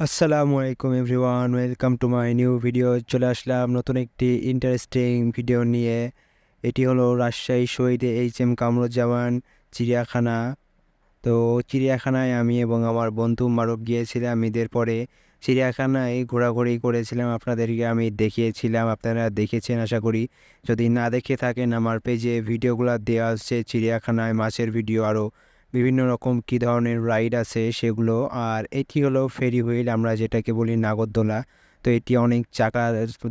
আসসালামু আলাইকুম everyone, welcome to my new video. চলে আসলাম নতুন একটি ইন্টারেস্টিং ভিডিও নিয়ে। এটি হলো রাজশাহী শহীদ এইচ.এম. কামরুজ্জামান চিড়িয়াখানা। তো চিড়িয়াখানায় আমি এবং আমার বন্ধু মারুফ গিয়েছিলাম ঈদের পরে। চিড়িয়াখানায় ঘোরাঘুরি করেছিলাম, আপনাদেরকে আমি দেখিয়েছিলাম, আপনারা দেখেছেন আশা করি। যদি না দেখে থাকেন আমার পেজে ভিডিওগুলো দেওয়া আছে, চিড়িয়াখানায় মাছের ভিডিও, আরও বিভিন্ন রকম কী ধরনের রাইড আছে সেগুলো। আর এটি হলো ফেরি হুইল, আমরা যেটাকে বলি নাগরদোলা। তো এটি অনেক চাকা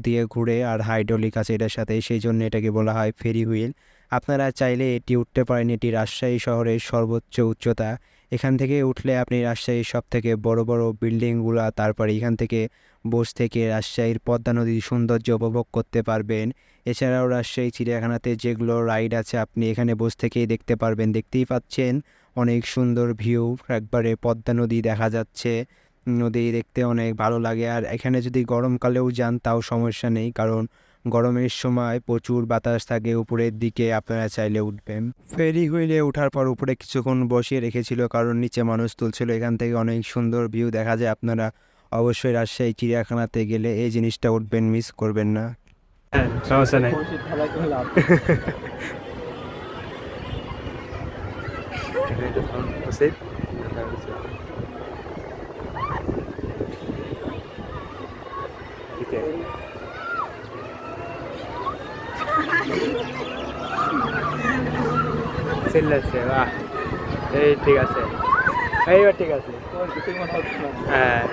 দিয়ে ঘুরে আর হাইড্রোলিক আছে এটার সাথে, সেই জন্য এটাকে বলা হয় ফেরি হুইল। আপনারা চাইলে এটি উঠতে পারেন, এটি রাজশাহী শহরের সর্বোচ্চ উচ্চতা। এখান থেকে উঠলে আপনি রাজশাহীর সব থেকে বড় বড় বিল্ডিংগুলো, তারপরে এখান থেকে বসে থেকে রাজশাহীর পদ্মা নদীর সৌন্দর্য উপভোগ করতে পারবেন। এছাড়াও রাজশাহী চিড়িয়াখানাতে যেগুলো রাইড আছে আপনি এখানে বসে থেকেই দেখতে পারবেন। দেখতেই পাচ্ছেন অনেক সুন্দর ভিউ, একবারে পদ্মা নদী দেখা যাচ্ছে। নদী দেখতে অনেক ভালো লাগে। আর এখানে যদি গরমকালেও যান তাও সমস্যা নেই, কারণ গরমের সময় প্রচুর বাতাস থাকে উপরের দিকে, আপনারা চাইলে উঠবেন। ফেরি হুইলে ওঠার পর উপরে কিছুক্ষণ বসিয়ে রেখেছিল, কারণ নিচে মানুষ তুলছিল। এখান থেকে অনেক সুন্দর ভিউ দেখা যায়। আপনারা অবশ্যই রাজশাহী চিড়িয়াখানাতে গেলে এই জিনিসটা উঠবেন, মিস করবেন না। হ্যাঁ, সমস্যা নেই। চিল্লাচ্ছে, বাহ! এই ঠিক আছে, এইবার ঠিক আছে। হ্যাঁ,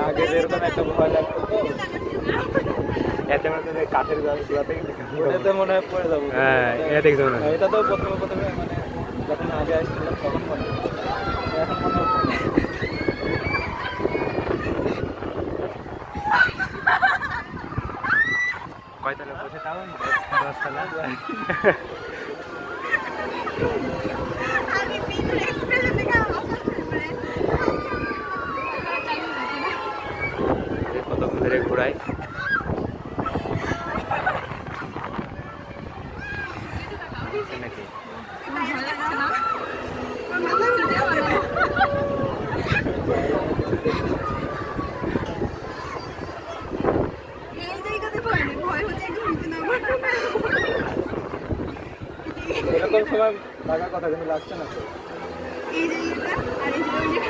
আগে যেরকম একটা ভয় লাগতো, তো এতে মনে হয় কাঠের ওটাতে মনে হয় পড়ে যাবো। হ্যাঁ, এটা দেখতে মনে হয়। এটা তো প্রথমে প্রথমে মানে যখন আগে আসছিলাম তখন মনে হয়, এখন মনে হয় কয়তলা বসে তাও 10 তলা। কতক্ষণ ধরে ঘোরায়। নাকি এরকম সময় লাগার কথা কিন্তু লাগছে না। এই যে এটা আর এই যে